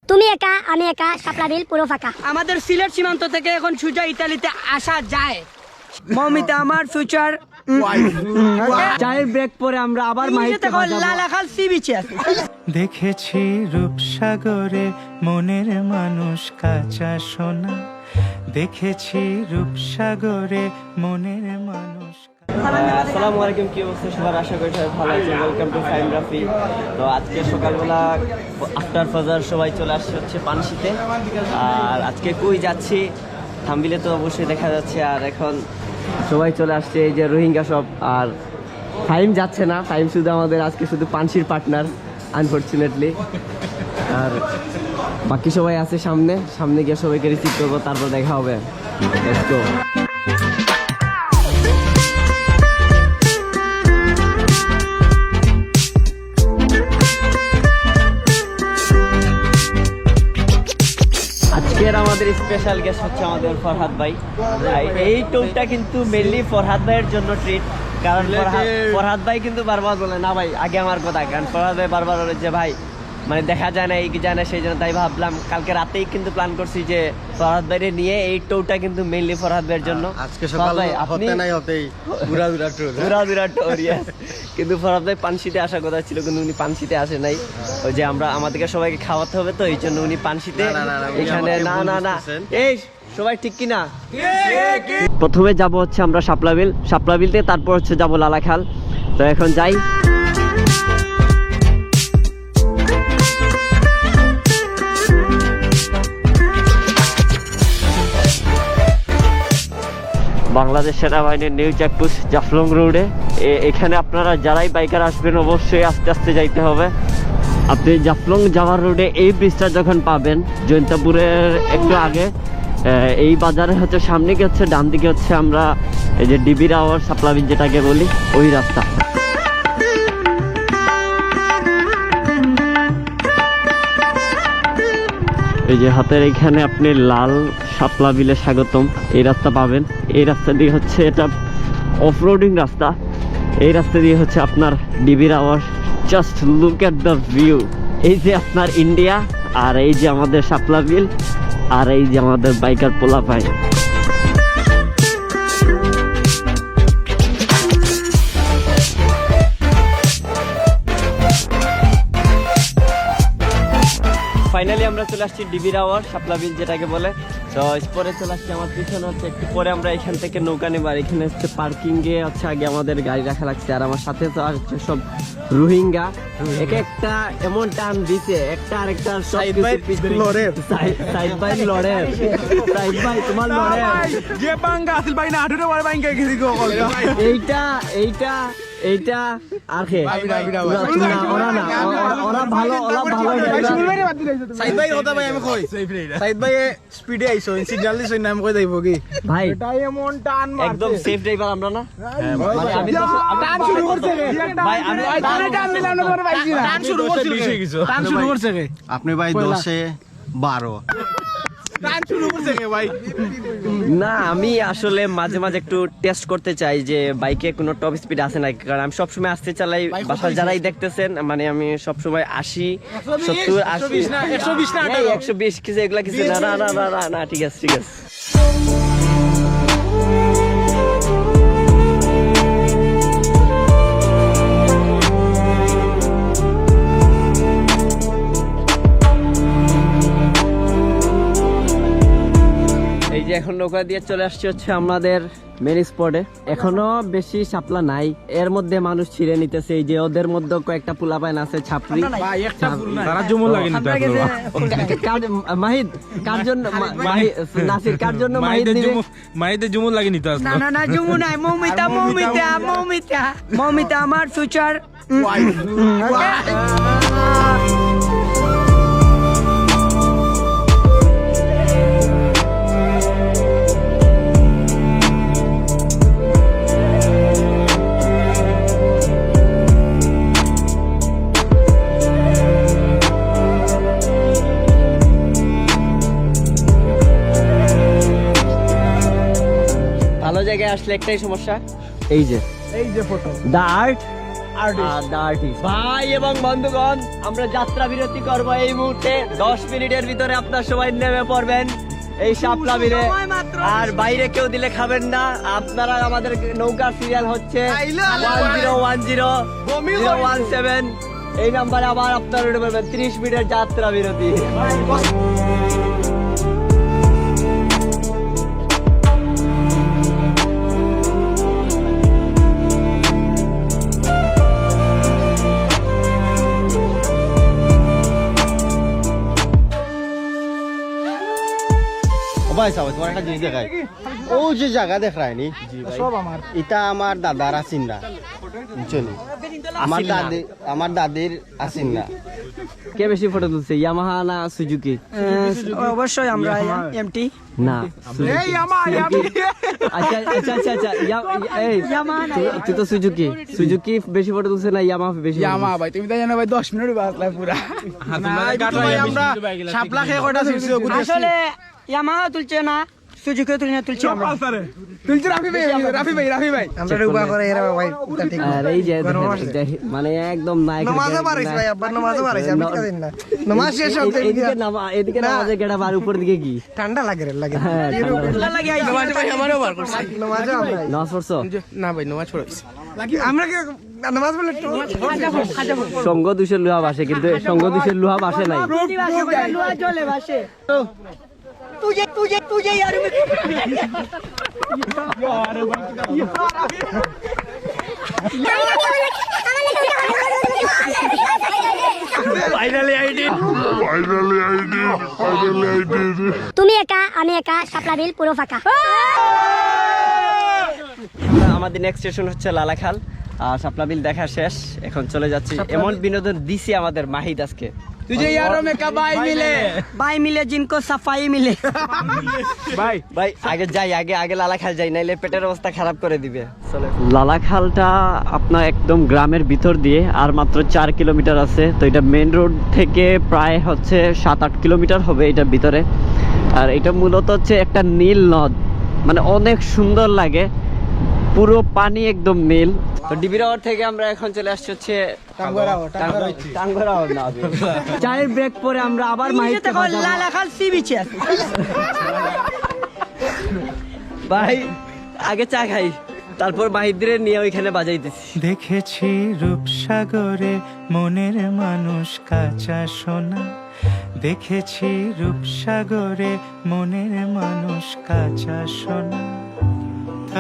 তুমি একা আমি একা শাপলা বিল পুরো ফাঁকা। আমাদের সিলেট সীমান্ত থেকে এখন সোজা ইতালিতে আসা যায়। মৌমিতা আমার ফিউচার চায়ের ব্রেক পরে আমরা আবার মাইকে বাজাবো। লালাখাল সি বিচে আছে। দেখেছি রূপসাগরে মনের মানুষ কাঁচা সোনা, দেখেছি রূপসাগরে মনের মানুষ। আসসালামু আলাইকুম, কি অবস্থা সবার? আশা করি সবাই ভালো আছে। Welcome to Faim Rafi. তো আজকে সকালবেলা আফটার ফাজার সবাই চলে আসছে হচ্ছে পানশিতে। আর আজকে কই যাচ্ছি থাম্বনেলে তো অবশ্যই দেখা যাচ্ছে। আর এখন সবাই চলে আসছে এই যে রোহিঙ্গা সব। আর ফাইম যাচ্ছে না, ফাইম শুধু আমাদের আজকে শুধু পানশির পার্টনার আনফরচুনেটলি। আর বাকি সবাই আছে সামনে, সামনে গিয়ে সবাইকে রিসিভ করবো, তারপর দেখা হবে। Let's go. আজকের আমাদের স্পেশাল গেস্ট হচ্ছে আমাদের ফরহাদ ভাই। এই টুরটা কিন্তু মেনলি ফরহাদ ভাইয়ের জন্য ট্রিট, কারণ ফরহাদ ভাই কিন্তু বারবার বলে না ভাই আগে আমার কথা, কারণ ফরহাদ ভাই বারবার বলে যে ভাই মানে দেখা যায় না, এই যায় না, সেই জন্য তাই ভাবলাম কালকে রাতেই কিন্তু প্ল্যান করছি যে ফরহাদ ভাইরে নিয়ে এই টুরটা কিন্তু মেইনলি ফরহাদ ভাইয়ের জন্য। আজকে সকালে হতে নাই হতেই ঘুরা টুর yes। কিন্তু ফরহাদ ভাই পানশিতে আসার কথা ছিল, কিন্তু উনি পানশিতে আসে নাই। ওই যে আমাদেরকে সবাইকে খাওয়াতে হবে, তো এই জন্য উনি পানশিতে এখানে না এই সবাই ঠিক কিনা। প্রথমে যাব হচ্ছে আমরা শাপলা বিল থেকে, তারপর হচ্ছে যাবো লালাখাল। তো এখন যাই। বাংলাদেশ সেনাবাহিনীর নিউ চেকপোস্ট জাফলং রোডে। এখানে আপনারা যারাই বাইকার আসবেন অবশ্যই আস্তে আস্তে যাইতে হবে। আপনি জাফলং যাওয়ার রোডে এই ব্রিজটা যখন পাবেন জৈন্তাপুরের একটু আগে, এই বাজারে হচ্ছে সামনে গিয়ে হচ্ছে ডান দিকে হচ্ছে আমরা এই যে ডিবি রাওয়ার শাপলা বিল যেটাকে বলি ওই রাস্তা। এই যে হাতের এখানে আপনি লাল শাপলা বিলে স্বাগতম এই রাস্তা পাবেন। এই রাস্তা দিয়ে হচ্ছে এটা অফরোডিং রাস্তা। এই রাস্তা দিয়ে হচ্ছে আপনার ডিবি রাওয়ার। Just look at the view. এই যে আপনার ইন্ডিয়া, আর এই যে আমাদের শাপলা বিল, আর এই যে আমাদের বাইকার পোলা ভাই। ফাইনালি আমরা চলে আসছি ডিবি রাওয়ার শাপলা বিল যেটাকে বলে। তো পরে চলে আসছি আমার পিছনে হচ্ছে একটু পরে আমরা এখান থেকে নৌকা নেব। আর এখানে হচ্ছে পার্কিং এ হচ্ছে আগে আমাদের গাড়ি রাখা লাগছে। আর আমার সাথে তো আর হচ্ছে সব রোহিঙ্গা, এক একটা এমন টান দিছে একটা আরেকটা সাইড বাই লড়ে। সাইড বাই তোমার লড়ে যে বাঙ্গা আসল ভাই না আঠুরে মার বাঙ্গা গেলি গো এইটা আর কে ওরা না ওরা ভালো সাইদ ভাই কথা ভাই আমি কই সাইদ ভাই স্পিডে আইছো সিগন্যাল দিছ নাম কই যাইবো কি ভাই এটা এমন টান মারছে একদম সেফ ড্রাইভার আমরা না। মানে আমি তো টান শুরু করছে ভাই আমি টান দিলাম না তোর পাইছি না টান শুরু করছে কে আপনি ভাই 10-12 টান শুরু করছে কে ভাই? না, আমি আসলে মাঝে মাঝে একটু টেস্ট করতে চাই যে বাইকে কোনো টপ স্পিড আছে নাকি, কারণ আমি সবসময় আসতে চালাই। বাসায় যারাই দেখতেছেন মানে আমি সবসময় 80 70 80 120 না 120 কিছু এগুলা কিছু না ঠিক আছে। এই যে এখন নৌকা দিয়ে চলে আসছে হচ্ছে আমাদের মেন স্পটে। এখনো বেশি শাপলা নাই, এর মধ্যে মানুষ ছিঁড়ে নিতেছে। এই যে ওদের মধ্যে কয়েকটা পোলাপাইন আছে ছাপরি। তারা জমল লাগে না মাহিদ কার জন্য নাসির কার জন্য মাইদের জমল লাগে নিতে আসলে না জুমু নাই। মৌমিতা আমার ফিউচার। ভালো জায়গায় আসলে একটাই সমস্যা, এই যে ফটো দ্য আর্ট আর্টিস্ট ভাই এবং বন্ধুগণ, আমরা যাত্রা বিরতি করব এই মুহূর্তে। 10 মিনিটের ভিতরে আপনার সবাই নেমে পড়বেন এই শাপলা বিলে। আর বাইরে কেউ দিলে খাবেন না আপনারা। আমাদের নৌকা সিরিয়াল হচ্ছে 1010-017। এই নাম্বারে আবার আপনারা উঠে পড়বেন। 30 মিনিটের যাত্রা বিরতি। ভাই সাহেব তোমার একটা জিনিস দেখাই, ও যে জায়গা দেখায় নি সব আমার এটা আমার দাদার আসিন না, বুঝছো নি? আমার দাদির আসিন না। কে বেশি ফটো তুলছে, ইয়ামাহা না সুজুকি? অবশ্যই আমরা এমটি না এই আমার আচ্ছা আচ্ছা আচ্ছা আচ্ছা এই তুই তো সুজুকি। সুজুকি বেশি ফটো তুলছে না ইয়ামাহা বেশি? ইয়ামা ভাই, তুমি তো জানো ভাই 10 মিনিট বাজলা পুরা। আমরা শাপলা খেয়ে কয়টা ছিড়ছি আসলে ইয়ামাহা তুলছে না, সুজুকি তুলছে আমরা। তুলছি রাফি ভাই, রাফি ভাই, রাফি ভাই। আর এই যে মানে একদম নায়ক এদিকে নামাজে গেটা আর উপর দিকে কি ঠান্ডা লাগে রে লাগে হ্যাঁ, নামাজ ভাই আমারও বার করছে। নামাজ পড়ছো? না ভাই নামাজ পড়াইছি। আমরা কি নামাজ বলে সঙ্গ দুশের লোহা বাসে, কিন্তু সঙ্গ দুশের লোহা বাসে নাই। জলে ভাসে। তুঝে यार তুমি একা আমি একা শাপলা বিল পুরো ফাঁকা। আমাদের নেক্সট স্টেশন হচ্ছে লালাখাল। আর শাপলা বিল দেখা শেষ, এখন চলে যাচ্ছি। এমন বিনোদন দিছি আমাদের মাহিদ আজকে। तुझे यारों में कब आई मिले, भाई मिले जिनको सफाई मिले। ভাই ভাই আগে যাই, আগে লালাখাল যাই, নাইলে পেটের অবস্থা খারাপ করে দিবে। চলে লালাখালটা আপনার একদম গ্রামের ভিতর দিয়ে, আর মাত্র 4 কিলোমিটার আছে। তো এটা মেন রোড থেকে প্রায় হচ্ছে 7-8 কিলোমিটার হবে এটার ভিতরে। আর এটা মূলত হচ্ছে একটা নীল নদ, মানে অনেক সুন্দর লাগে, পুরো পানি একদম নীল। তো ডিবিরাওয়ার থেকে আমরা এখন চলে আসছি হচ্ছে টাঙ্গরাও না, চায়ের ব্রেক পরে আমরা আবার মাহিদকে বাজাবো। লালাখাল সি বিচে ভাই আগে চা খাই, তারপর মাহিদরে নিয়ে ওইখানে বাজাইতেছি। দেখেছি রূপসাগরে মনের মানুষ কাঁচা সোনা, দেখেছি রূপসাগরে মনের মানুষ কাঁচা সোনা।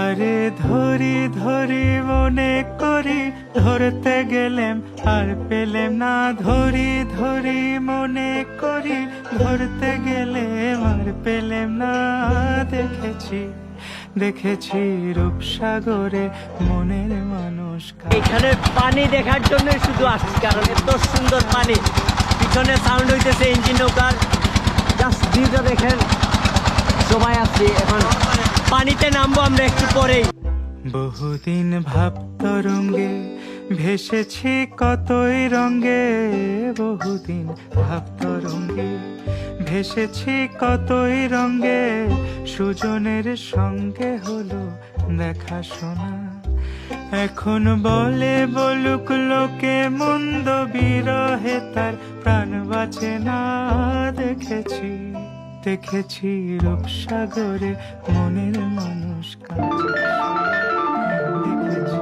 আরে ধরি ধরি মনে করি, ধরতে গেলেম আর পেলেম না। ধরি ধরি মনে করি, ধরতে গেলেম আর পেলেম না। দেখেছি দেখেছি রূপসাগরে মনের মানুষ এখানে পানি দেখার জন্য শুধু আসছি, কারণ এত সুন্দর পানি। পিছনে সাউন্ড হইতেছে ইঞ্জিন নৌকার। জাস্ট ভিউটা দেখেন, সবাই আসছি এখন পানিতে নামবো আমরা একটু পরেই। বহুদিন ভাবতরঙ্গে ভেসেছি কতই রঙ্গে, বহুদিন ভাবতরঙ্গে ভেসেছি কতই রঙ্গে। সুজনের সঙ্গে হলো দেখা শোনা, এখন বলে বলুক লোকে মন্দ বিরহে তার প্রাণ বাঁচে না। দেখেছি দেখেছি রূপসাগরে মনের মানুষ কাঁচা দেখেছি।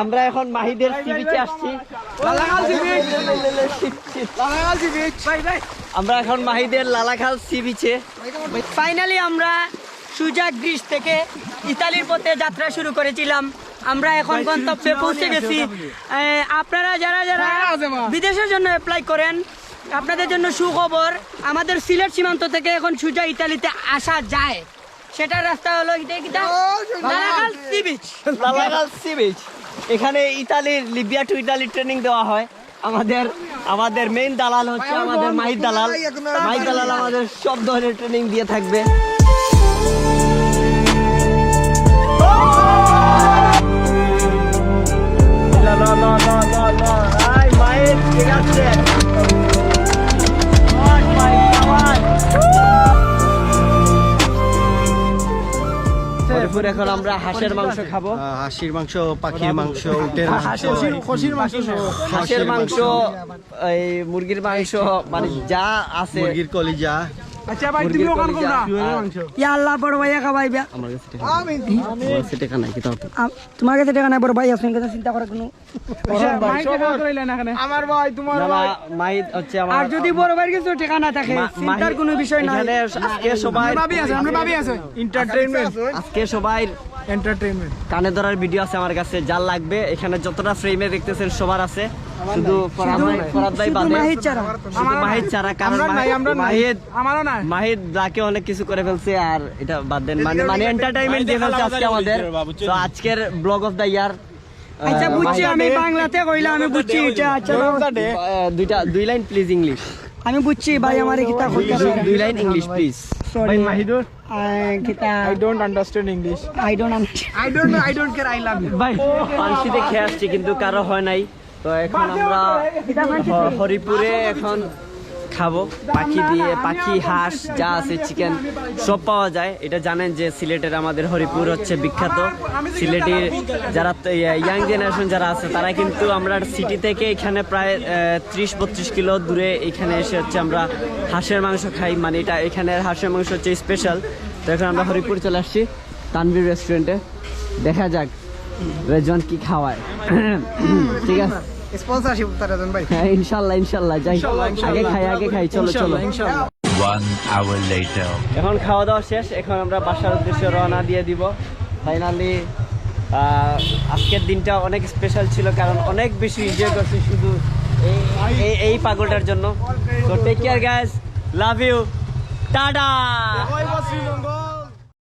আমরা এখন মাহিদের সি বিচে আসছি। আমরা এখন মাহিদের লালাখাল সি বিচে। ফাইনালি আমরা সুজা গ্রিস থেকে ইতালির পথে যাত্রা শুরু করেছিলাম। আমরা এখন গন্তব্যে পৌঁছে গেছি। আপনারা যারা যারা বিদেশের জন্য অ্যাপ্লাই করেন, আপনাদের জন্য সুখবর, আমাদের সিলেট সীমান্ত থেকে এখন সুজা ইতালিতে আসা যায়। সেটার রাস্তা হলো Lalakhal sea beach. Lalakhal sea beach, এখানে ইতালির লিবিয়া টু ইতালি ট্রেনিং দেওয়া হয়। আমাদের মেইন দালাল হচ্ছে আমাদের মাহিদ দালাল। মাহিদ দালাল আমাদের সব ধরনের ট্রেনিং দিয়ে থাকবে। মাহিদ ঠিক আছে। দুপুরে এখন আমরা হাঁসের মাংস খাবো। হাঁসির মাংস, পাখির মাংস, উটের মাংস, খসির মাংস হাঁসের মাংস, এই মুরগির মাংস, মানে যা আছে, মুরগির কলিজা। আচ্ছা ভাই তুমি ওখান কম না ইয়া আল্লাহ বড় ভাইয়া খাওয়াইবা। আমার কাছে টাকা নাই কি তাও তো। তোমার কাছে টাকা নাই বড় ভাই আছে কথা চিন্তা করার কোনো। আমার ভাই তোমার না, না, মাহিদ হচ্ছে আমার। আর যদি বড় ভাইয়ের কাছে টাকা না থাকে চিন্তার কোনো বিষয় নাই। এখানে আজকে সবাই আমরা ভাবি আছে এন্টারটেইনমেন্ট আজকে সবাই এন্টারটেইনমেন্ট কানে ধরার ভিডিও আছে আমার কাছে, যার লাগবে এখানে যতটা ফ্রেমে দেখতেছেন সবার আছে, শুধু ফরহাদ ভাই বাদে, মাহিদ ছাড়া। শুধু মাহিদ ছাড়া, কারণ মাহিদ আমারও না মাহিদ ব্লাকে অনেক কিছু করে ফেলছে, আর এটা বাদ দেন, মানে এন্টারটেইনমেন্ট দিয়ে ফেলছে আজকে আমাদের। তো আজকের ব্লগ অফ দ্য ইয়ার আচ্ছা বুঝছি, আমি বাংলাতে কইলা আমি বুঝছি এটা। আচ্ছা দুই লাইন প্লিজ ইংলিশ, আমি বুঝছি ভাই আমার কিতাব কইতা। দুই line English please. Sorry Mahidur কিতাব I don't understand English I don't understand. I don't care I love you ভাই পানশিতে খেয়ে আসছি কিন্তু কারো হয় নাই, তো এখন আমরা হরিপুরে এখন খাবো। পাখি দিয়ে, পাখি, হাঁস যা আছে, চিকেন সব পাওয়া যায়। এটা জানেন যে সিলেটের আমাদের হরিপুর হচ্ছে বিখ্যাত। সিলেটের যারা ইয়াং জেনারেশন যারা আছে তারা কিন্তু আমরা সিটি থেকে এখানে প্রায় 30-32 কিলো দূরে এখানে এসে হচ্ছে আমরা হাঁসের মাংস খাই, মানে এটা এখানের হাঁসের মাংস হচ্ছে স্পেশাল। তো এখন আমরা হরিপুর চলে আসছি তানভীর রেস্টুরেন্টে, দেখা যাক রেজওয়ান কি খাওয়ায়। ঠিক আছে, স্পন্সরশিপ তারা দেন ভাই। হ্যাঁ ইনশাল্লাহ ইনশাল্লাহ যাই, আগে খাই চলো চলো। 1 hour later. এখন খাওয়া দাওয়া শেষ, এখন আমরা বাসার উদ্দেশ্যে রওনা দিয়ে দিব। ফাইনালি আজকের দিনটা অনেক স্পেশাল ছিল, কারণ অনেক বেশি এনজয় করছি শুধু এই পাগলটার জন্য। তো take care guys, love you, tata. Sri Lanka